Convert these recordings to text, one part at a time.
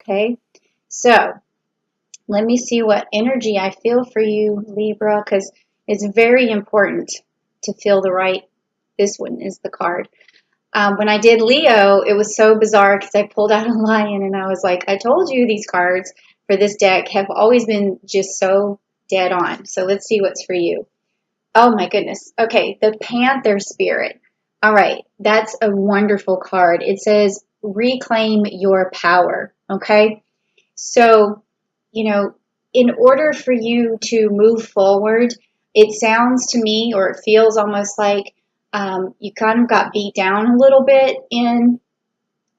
Okay, so let me see what energy I feel for you, Libra, because it's very important to feel the right. This one is the card. When I did Leo, it was so bizarre because I pulled out a lion and I was like, I told you these cards for this deck have always been just so dead on. So let's see what's for you. Oh my goodness. Okay, the Panther Spirit. All right, that's a wonderful card. It says reclaim your power. Okay, so, in order for you to move forward, it sounds to me, or it feels almost like you kind of got beat down a little bit in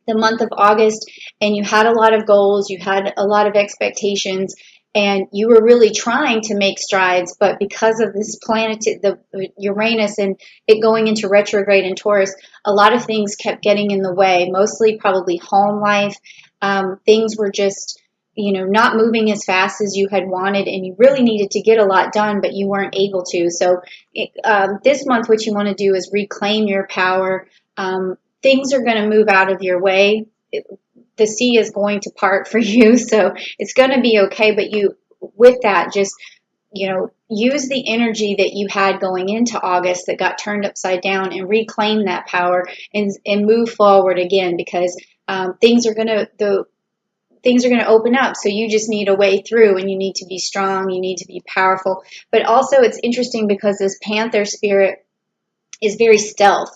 the month of August, and you had a lot of goals, you had a lot of expectations, and you were really trying to make strides, but because of this planet, the Uranus, and it going into retrograde in Taurus, a lot of things kept getting in the way, mostly probably home life. Things were just not moving as fast as you had wanted, and you really needed to get a lot done, but you weren't able to. So this month, what you want to do is reclaim your power. Things are going to move out of your way. The sea is going to part for you, so it's going to be okay. But with that, just use the energy that you had going into August that got turned upside down and reclaim that power and move forward again, because things are going to open up. So you just need a way through, and you need to be strong. You need to be powerful. But also, it's interesting because this Panther Spirit is very stealth.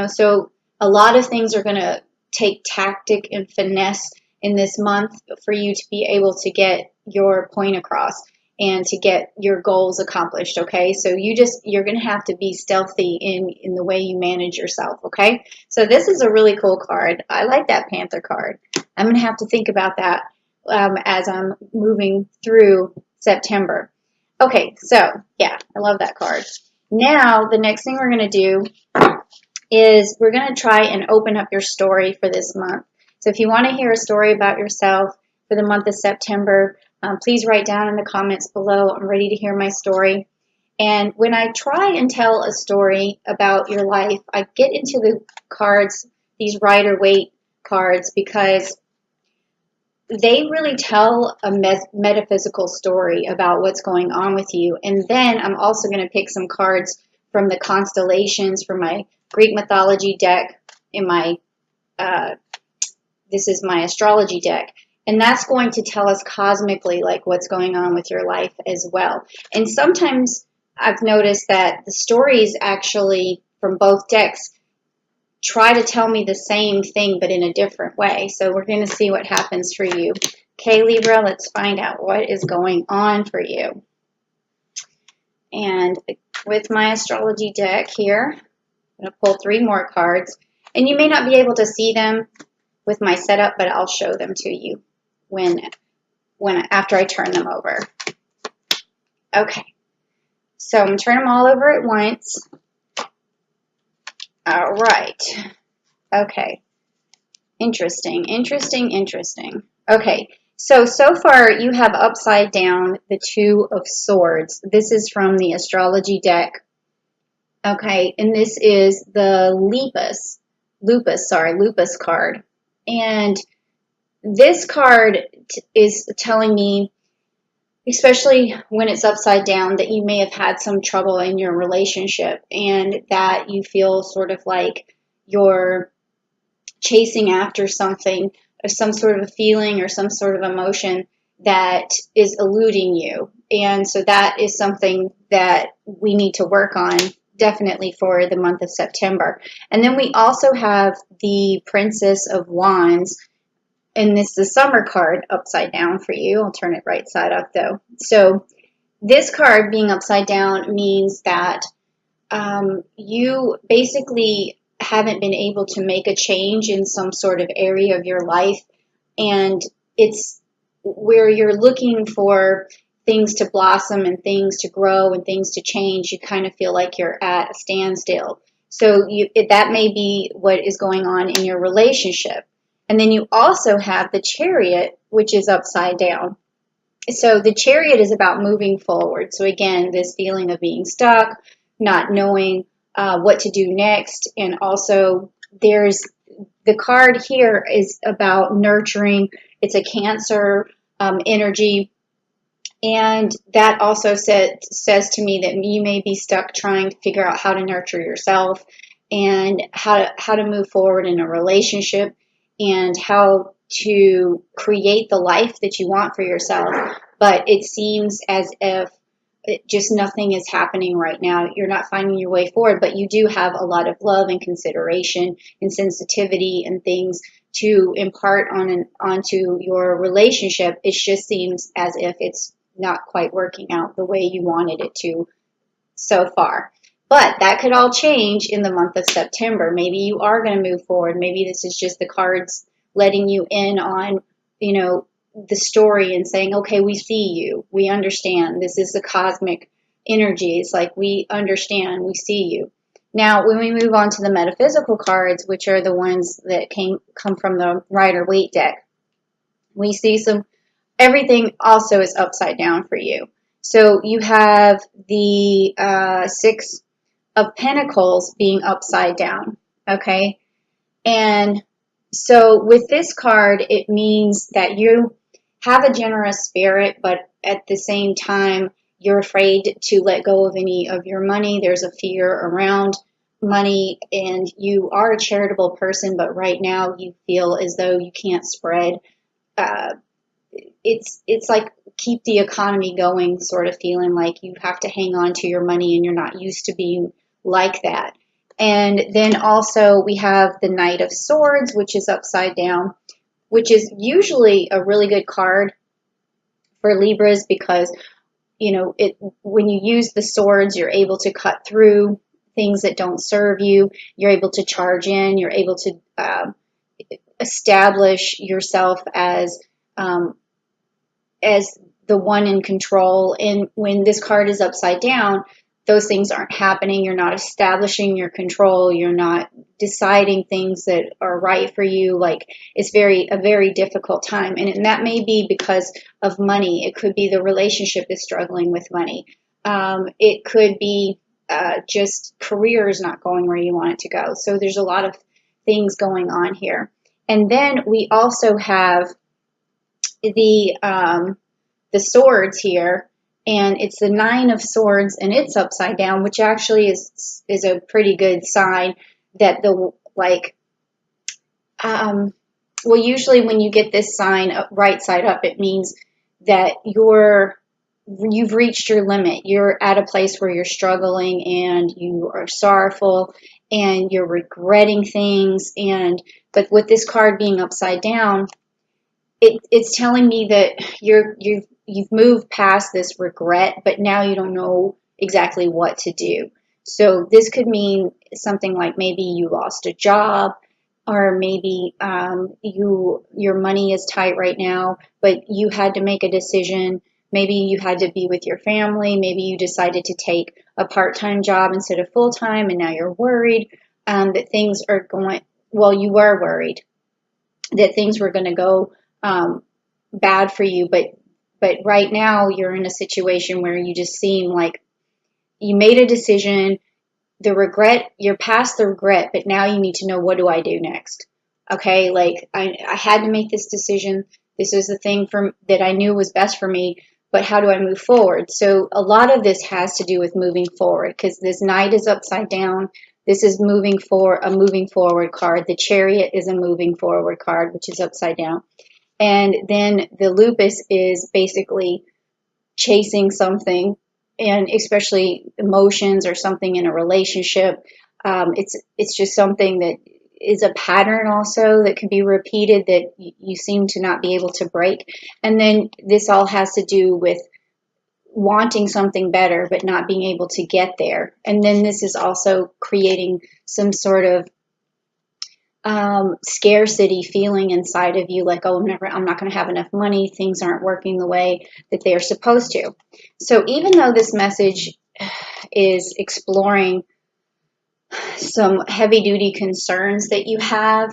So a lot of things are going to take tactic and finesse in this month for you to be able to get your point across and to get your goals accomplished. Okay, so you're going to have to be stealthy in the way you manage yourself. Okay, so this is a really cool card. I like that Panther card. I'm going to have to think about that as I'm moving through September. Okay, so yeah, I love that card. Now, the next thing we're going to do is we're going to try and open up your story for this month. So if you want to hear a story about yourself for the month of September, please write down in the comments below. I'm ready to hear my story. And when I try and tell a story about your life, I get into the cards, these Rider-Waite cards, because they really tell a metaphysical story about what's going on with you. And then I'm also going to pick some cards from the constellations, from my Greek mythology deck. This is my astrology deck. And that's going to tell us cosmically, like, what's going on with your life as well. And sometimes I've noticed that the stories actually from both decks try to tell me the same thing, but in a different way. So we're going to see what happens for you. Okay, Libra, let's find out what is going on for you. And with my astrology deck here, I'm going to pull 3 more cards. And you may not be able to see them with my setup, but I'll show them to you after I turn them over. Okay, so I'm going to turn them all over at once. All right. Okay. Interesting. Okay. So far you have upside down the 2 of Swords. This is from the astrology deck. Okay. And this is the Lupus card. And this card is telling me, especially when it's upside down, that you may have had some trouble in your relationship, and that you feel sort of like you're chasing after something, or some sort of a feeling or some sort of emotion that is eluding you. And so that is something that we need to work on, definitely, for the month of September. And then we also have the Princess of Wands. And this is the Summer card upside down for you. I'll turn it right side up, though. So this card being upside down means that you basically haven't been able to make a change in some sort of area of your life. And it's where you're looking for things to blossom and things to grow and things to change. You kind of feel like you're at a standstill. So that may be what is going on in your relationship. And then you also have the Chariot, which is upside down. So the Chariot is about moving forward. So again, this feeling of being stuck, not knowing what to do next. And also there's the card here is about nurturing It's a Cancer energy. And that also says to me that you may be stuck trying to figure out how to nurture yourself and how to move forward in a relationship and how to create the life that you want for yourself. But it seems as if just nothing is happening right now. You're not finding your way forward, but you do have a lot of love and consideration and sensitivity and things to impart onto your relationship. It just seems as if it's not quite working out the way you wanted it to so far. But that could all change in the month of September. Maybe you are going to move forward. Maybe this is just the cards letting you in on, the story and saying, okay, we see you. We understand. This is the cosmic energy. It's like we understand. We see you. Now, when we move on to the metaphysical cards, which are the ones that come from the Rider-Waite deck, we see everything also is upside down for you. So you have the Six of Pentacles being upside down, okay? And so with this card, it means that you have a generous spirit, but at the same time, you're afraid to let go of any of your money. There's a fear around money, and you are a charitable person, but right now you feel as though you can't spread. It's like keep the economy going sort of feeling, like you have to hang on to your money and you're not used to being like that. And then also we have the Knight of Swords, which is upside down, which is usually a really good card for Libras because, when you use the swords, you're able to cut through things that don't serve you. You're able to charge in. You're able to establish yourself as the one in control. And when this card is upside down, those things aren't happening. You're not establishing your control. You're not deciding things that are right for you. Like, it's a very difficult time. And that may be because of money. It could be the relationship is struggling with money. It could be just career is not going where you want it to go. So there's a lot of things going on here. And then we also have the swords here, and it's the Nine of Swords, and it's upside down, which actually is a pretty good sign that usually when you get this sign right side up, it means that you've reached your limit. You're at a place where you're struggling and you are sorrowful and you're regretting things. But with this card being upside down, it's telling me that you've moved past this regret, but now you don't know exactly what to do. So this could mean something like maybe you lost a job, or maybe your money is tight right now, but you had to make a decision. Maybe you had to be with your family. Maybe you decided to take a part-time job instead of full-time, and now you're worried that things are going, well, you were worried that things were going to go bad for you, but right now you're in a situation where you just seem like you made a decision. The regret, you're past the regret, but now you need to know, what do I do next? Okay, like I had to make this decision. This is the thing that I knew was best for me, but how do I move forward? So a lot of this has to do with moving forward, because this Knight is upside down. This is a moving forward card. The Chariot is a moving forward card, which is upside down. And then the Lupus is basically chasing something, and especially emotions or something in a relationship. It's just something that is a pattern also that can be repeated that you seem to not be able to break. And then this all has to do with wanting something better but not being able to get there. And then this is also creating some sort of scarcity feeling inside of you, like, oh, I'm not going to have enough money. Things aren't working the way that they are supposed to. So even though this message is exploring some heavy duty concerns that you have,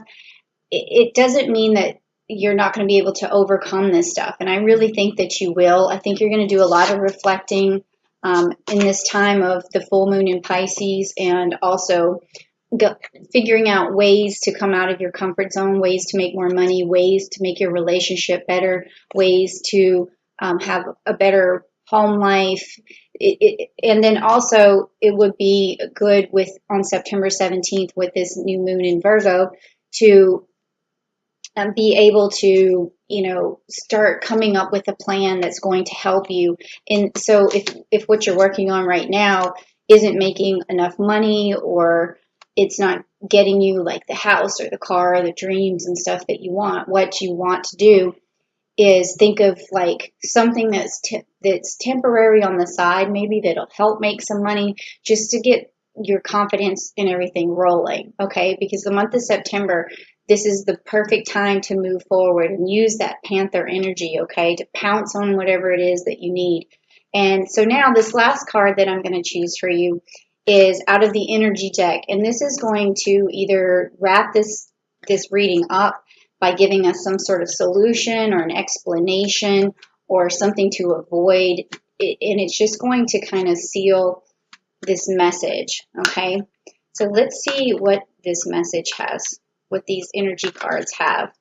it doesn't mean that you're not going to be able to overcome this stuff. And I really think that you will. I think you're going to do a lot of reflecting in this time of the full moon in Pisces, and also go, figuring out ways to come out of your comfort zone, ways to make more money, ways to make your relationship better, ways to have a better home life. And then also it would be good with on September 17th with this new moon in Virgo to be able to, start coming up with a plan that's going to help you. And so if what you're working on right now isn't making enough money, or it's not getting you like the house or the car or the dreams and stuff that you want, what you want to do is think of like something that's temporary on the side, maybe that'll help make some money just to get your confidence and everything rolling, okay? Because the month of September, this is the perfect time to move forward and use that Panther energy, okay, to pounce on whatever it is that you need. And so now this last card that I'm going to choose for you is out of the energy deck, and this is going to either wrap this reading up by giving us some sort of solution or an explanation or something to avoid. And it's just going to kind of seal this message, okay? So let's see what this message has, what these energy cards have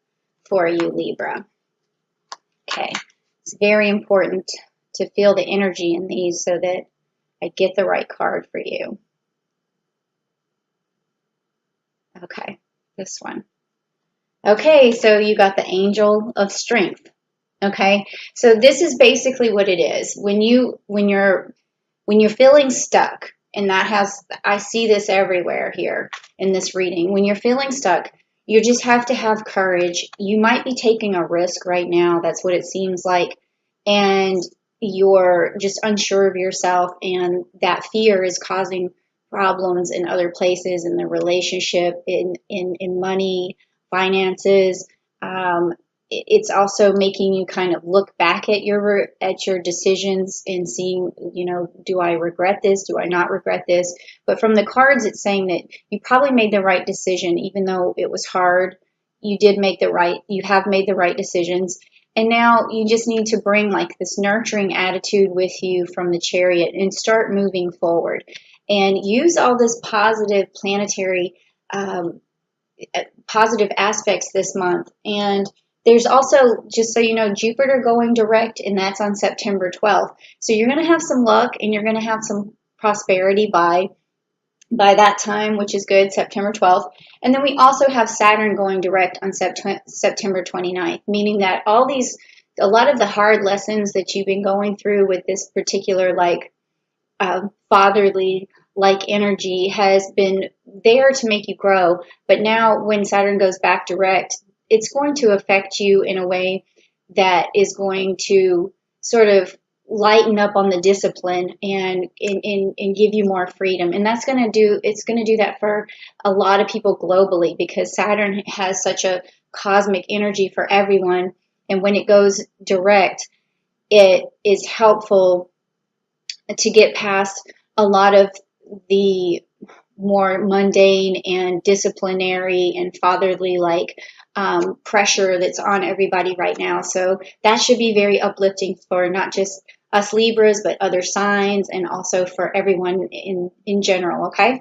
for you, Libra. Okay, it's very important to feel the energy in these so that I get the right card for you. Okay, this one. Okay, so you got the Angel of Strength. Okay, so this is basically what it is. When you're feeling stuck, and I see this everywhere here in this reading. When you're feeling stuck, you just have to have courage. You might be taking a risk right now. That's what it seems like. And you're just unsure of yourself, and that fear is causing problems in other places, in the relationship, in money, finances. It's also making you kind of look back at your decisions and seeing, do I regret this? Do I not regret this? But from the cards, it's saying that you probably made the right decision, even though it was hard. You have made the right decisions. And now you just need to bring like this nurturing attitude with you from the Chariot and start moving forward and use all this positive planetary, positive aspects this month. And there's also, just so you know, Jupiter going direct, and that's on September 12th. So you're going to have some luck and you're going to have some prosperity by that time, which is good, September 12th. And then we also have Saturn going direct on September 29th, meaning that a lot of the hard lessons that you've been going through with this particular fatherly energy has been there to make you grow. But now when Saturn goes back direct, it's going to affect you in a way that is going to sort of lighten up on the discipline and give you more freedom. And it's going to do that for a lot of people globally, because Saturn has such a cosmic energy for everyone. And when it goes direct, it is helpful to get past a lot of the more mundane and disciplinary and fatherly pressure that's on everybody right now. So that should be very uplifting for not just us Libras, but other signs, and also for everyone in general, okay?